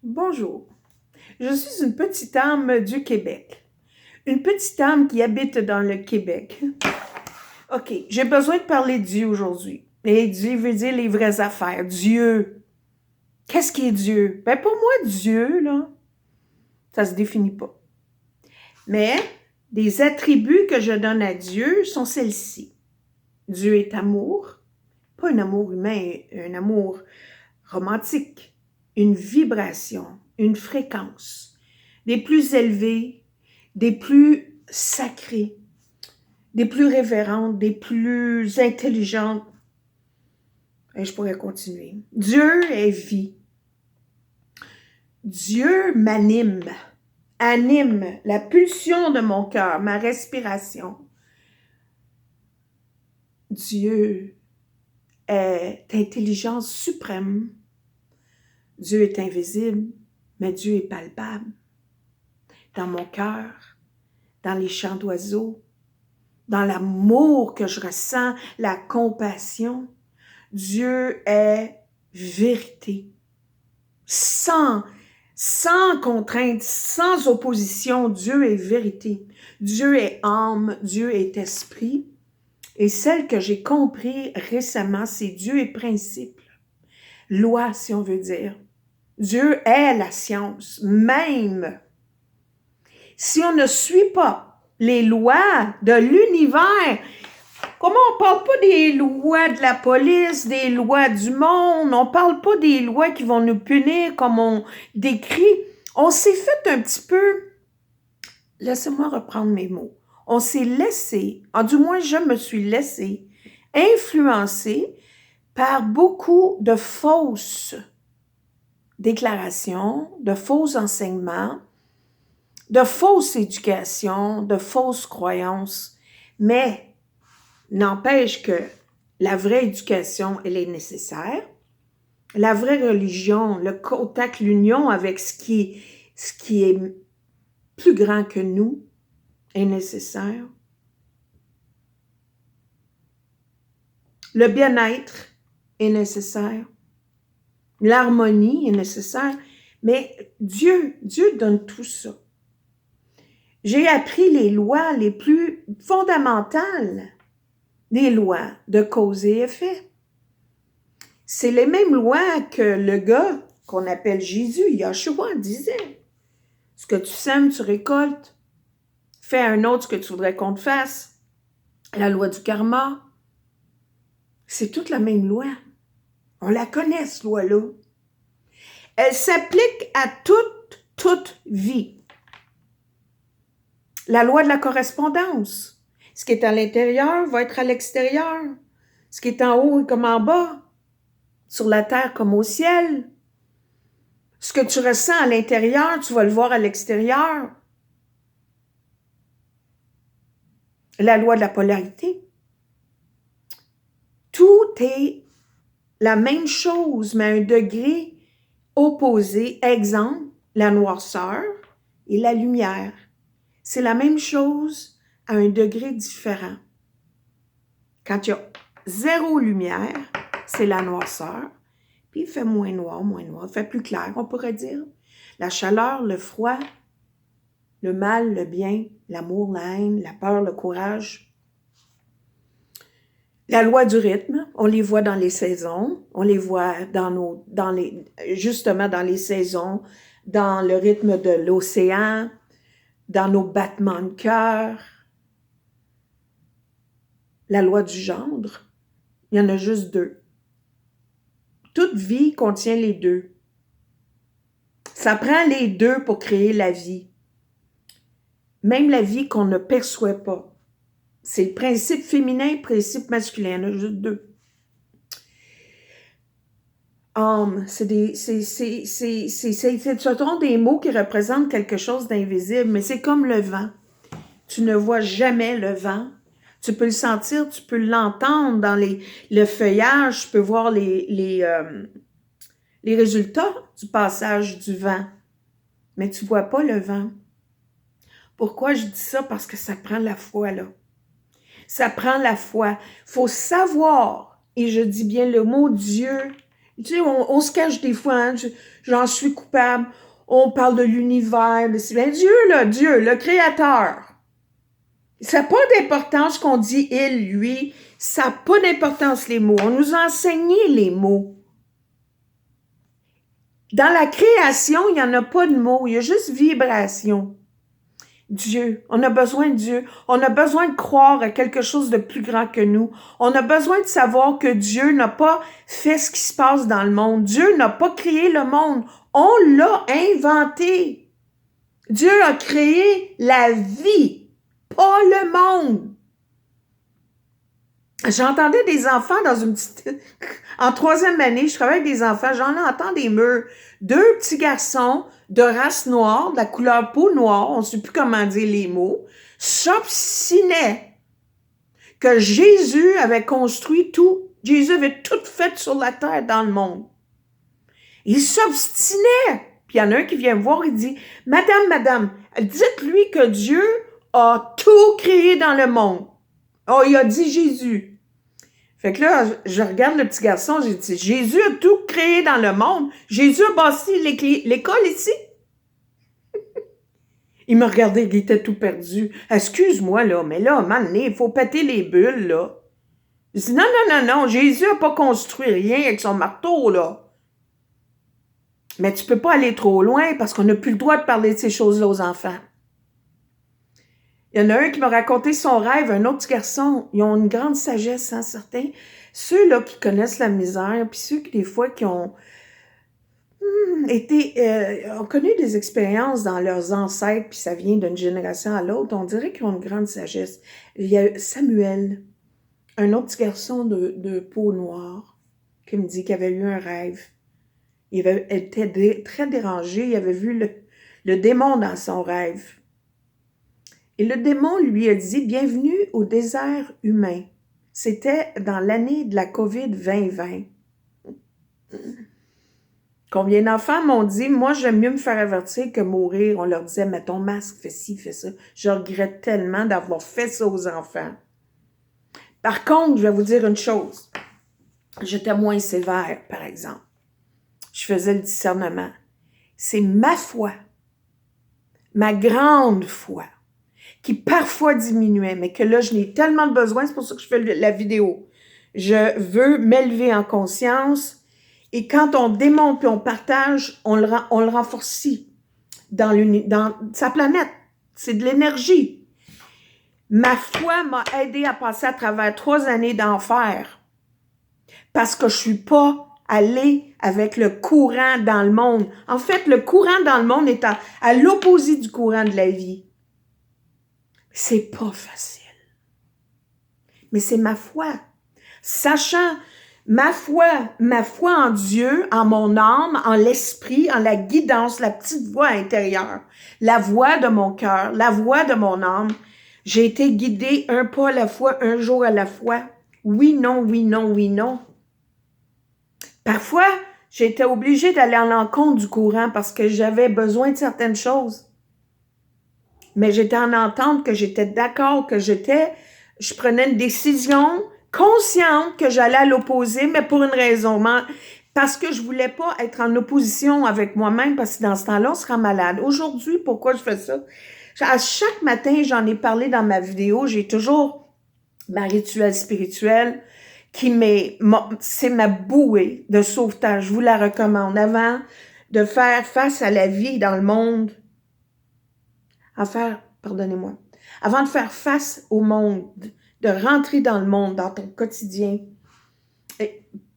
Bonjour, je suis une petite âme du Québec. Une petite âme qui habite dans le Québec. OK, j'ai besoin de parler de Dieu aujourd'hui. Et Dieu veut dire les vraies affaires. Dieu. Qu'est-ce qui est Dieu? Ben pour moi, Dieu, là, ça se définit pas. Mais des attributs que je donne à Dieu sont celles-ci. Dieu est amour, pas un amour humain, un amour romantique, une vibration, une fréquence, des plus élevées, des plus sacrées, des plus révérentes, des plus intelligentes. Et je pourrais continuer. Dieu est vie. Dieu m'anime, anime la pulsion de mon cœur, ma respiration. Dieu est intelligence suprême. Dieu est invisible, mais Dieu est palpable. Dans mon cœur, dans les chants d'oiseaux, dans l'amour que je ressens, la compassion. Dieu est vérité. Sans contrainte, sans opposition, Dieu est vérité. Dieu est âme, Dieu est esprit. Et celle que j'ai compris récemment, c'est Dieu est principe. Loi, si on veut dire. Dieu est la science, même. Si on ne suit pas les lois de l'univers, comment on parle pas des lois de la police, des lois du monde, on parle pas des lois qui vont nous punir comme on décrit. On s'est fait un petit peu, laissez-moi reprendre mes mots, on s'est laissé, du moins je me suis laissé influencer par beaucoup de fausses déclarations, de faux enseignements, de fausses éducations, de fausses croyances, mais n'empêche que la vraie éducation, elle est nécessaire. La vraie religion, le contact, l'union avec ce qui est plus grand que nous est nécessaire. Le bien-être est nécessaire. L'harmonie est nécessaire. Mais Dieu donne tout ça. J'ai appris les lois les plus fondamentales, les lois de cause et effet. C'est les mêmes lois que le gars qu'on appelle Jésus, Yahshua, disait. Ce que tu sèmes, tu récoltes. Fais à un autre ce que tu voudrais qu'on te fasse. La loi du karma. C'est toute la même loi. On la connaît, cette loi-là. Elle s'applique à toute vie. La loi de la correspondance. Ce qui est à l'intérieur va être à l'extérieur. Ce qui est en haut est comme en bas. Sur la terre comme au ciel. Ce que tu ressens à l'intérieur, tu vas le voir à l'extérieur. La loi de la polarité. Tout est la même chose, mais à un degré opposé. Exemple, la noirceur et la lumière. C'est la même chose à un degré différent. Quand il y a zéro lumière, c'est la noirceur. Puis il fait moins noir, il fait plus clair, on pourrait dire. La chaleur, le froid, le mal, le bien, l'amour, la haine, la peur, le courage. La loi du rythme, on les voit dans les saisons, on les voit justement dans les saisons, dans le rythme de l'océan, dans nos battements de cœur. La loi du gendre, il y en a juste deux. Toute vie contient les deux. Ça prend les deux pour créer la vie. Même la vie qu'on ne perçoit pas. C'est le principe féminin, le principe masculin. Il y en a juste deux. Ce sont des mots qui représentent quelque chose d'invisible, mais c'est comme le vent. Tu ne vois jamais le vent. Tu peux le sentir, tu peux l'entendre dans le feuillage, tu peux voir les résultats du passage du vent, mais tu ne vois pas le vent. Pourquoi je dis ça? Parce que ça prend la foi, là. Ça prend la foi. Il faut savoir, et je dis bien le mot Dieu, Tu sais, on se cache des fois, hein, j'en suis coupable. On parle de l'univers. Ben Dieu, le Créateur. Ça n'a pas d'importance qu'on dit il, lui. Ça n'a pas d'importance les mots. On nous a enseigné les mots. Dans la création, il n'y en a pas de mots. Il y a juste vibration. Dieu. On a besoin de Dieu. On a besoin de croire à quelque chose de plus grand que nous. On a besoin de savoir que Dieu n'a pas fait ce qui se passe dans le monde. Dieu n'a pas créé le monde. On l'a inventé. Dieu a créé la vie, pas le monde. J'entendais des enfants dans une petite... En 3e année, je travaille avec des enfants, j'en entends des murs. 2 petits garçons de race noire, de la couleur peau noire, on ne sait plus comment dire les mots, s'obstinaient que Jésus avait construit tout. Jésus avait tout fait sur la terre dans le monde. Ils s'obstinaient. Puis il y en a un qui vient me voir, il dit, « Madame, dites-lui que Dieu a tout créé dans le monde. » Oh, il a dit Jésus. Fait que là, je regarde le petit garçon, j'ai dit, Jésus a tout créé dans le monde. Jésus a bâti l'école ici. Il me regardait, il était tout perdu. Excuse-moi, là, mais là, maintenant, il faut péter les bulles, là. Je dis, non, Jésus n'a pas construit rien avec son marteau, là. Mais tu peux pas aller trop loin parce qu'on n'a plus le droit de parler de ces choses-là aux enfants. Il y en a un qui m'a raconté son rêve, un autre petit garçon. Ils ont une grande sagesse, hein, certains. Ceux-là qui connaissent la misère, puis ceux qui, des fois, qui ont ont connu des expériences dans leurs ancêtres, puis ça vient d'une génération à l'autre, on dirait qu'ils ont une grande sagesse. Il y a Samuel, un autre petit garçon de peau noire, qui me dit qu'il avait eu un rêve. Il était très dérangé, il avait vu le démon dans son rêve. Et le démon lui a dit « Bienvenue au désert humain ». C'était dans l'année de la COVID 2020. Combien d'enfants m'ont dit « Moi, j'aime mieux me faire avertir que mourir ». On leur disait « Mets ton masque, fais ci, fais ça ». Je regrette tellement d'avoir fait ça aux enfants. Par contre, je vais vous dire une chose. J'étais moins sévère, par exemple. Je faisais le discernement. C'est ma foi, ma grande foi, qui parfois diminuait, mais que là, je n'ai tellement de besoin, c'est pour ça que je fais la vidéo. Je veux m'élever en conscience, et quand on démonte et on partage, on le renforcit dans sa planète. C'est de l'énergie. Ma foi m'a aidé à passer à travers 3 années d'enfer, parce que je suis pas allée avec le courant dans le monde. En fait, le courant dans le monde est à l'opposé du courant de la vie. C'est pas facile. Mais c'est ma foi. Sachant ma foi en Dieu, en mon âme, en l'esprit, en la guidance, la petite voix intérieure, la voix de mon cœur, la voix de mon âme. J'ai été guidée un pas à la fois, un jour à la fois. Oui, non, oui, non, oui, non. Parfois, j'étais obligée d'aller à l'encontre du courant parce que j'avais besoin de certaines choses. Mais j'étais en entente, que j'étais d'accord, que je prenais une décision consciente que j'allais à l'opposé, mais pour une raison, parce que je voulais pas être en opposition avec moi-même, parce que dans ce temps-là, on sera malade. Aujourd'hui, pourquoi je fais ça? À chaque matin, j'en ai parlé dans ma vidéo, j'ai toujours ma rituel spirituel c'est ma bouée de sauvetage. Je vous la recommande. Avant de faire face à la vie dans le monde, avant de faire face au monde, de rentrer dans le monde, dans ton quotidien,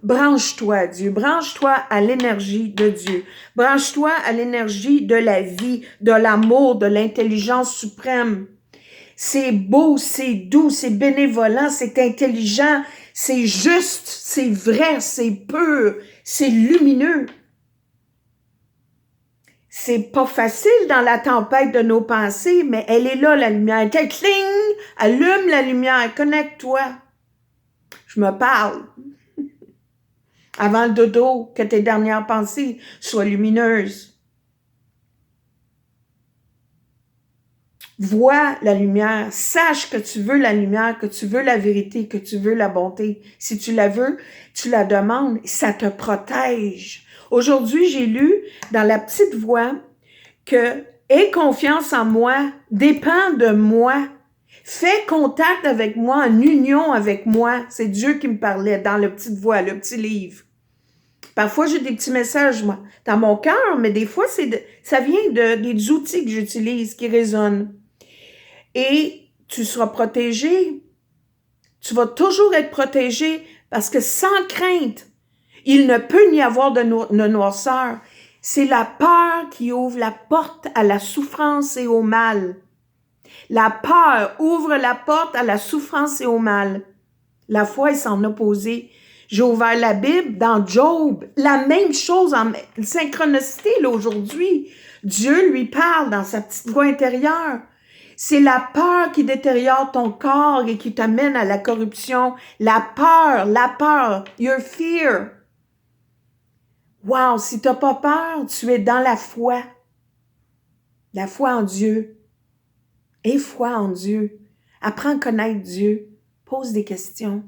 branche-toi à Dieu, branche-toi à l'énergie de Dieu, branche-toi à l'énergie de la vie, de l'amour, de l'intelligence suprême. C'est beau, c'est doux, c'est bénévolent, c'est intelligent, c'est juste, c'est vrai, c'est pur, c'est lumineux. C'est pas facile dans la tempête de nos pensées, mais elle est là, la lumière. Cling, allume la lumière, connecte-toi. Je me parle. Avant le dodo, que tes dernières pensées soient lumineuses. Vois la lumière, sache que tu veux la lumière, que tu veux la vérité, que tu veux la bonté. Si tu la veux, tu la demandes, ça te protège. Aujourd'hui, j'ai lu dans la petite voix que « Aie confiance en moi, dépend de moi, fais contact avec moi, en union avec moi. » C'est Dieu qui me parlait dans la petite voix, le petit livre. Parfois, j'ai des petits messages moi, dans mon cœur, mais des fois, ça vient des outils que j'utilise qui résonnent. Et tu seras protégé. Tu vas toujours être protégé parce que sans crainte, il ne peut n'y avoir de noirceur. C'est la peur qui ouvre la porte à la souffrance et au mal. La peur ouvre la porte à la souffrance et au mal. La foi est s'en opposer. J'ai ouvert la Bible dans Job. La même chose en synchronicité là aujourd'hui. Dieu lui parle dans sa petite voix intérieure. C'est la peur qui détériore ton corps et qui t'amène à la corruption. La peur, your fear. Wow, si tu n'as pas peur, tu es dans la foi. La foi en Dieu. Aie foi en Dieu. Apprends à connaître Dieu. Pose des questions.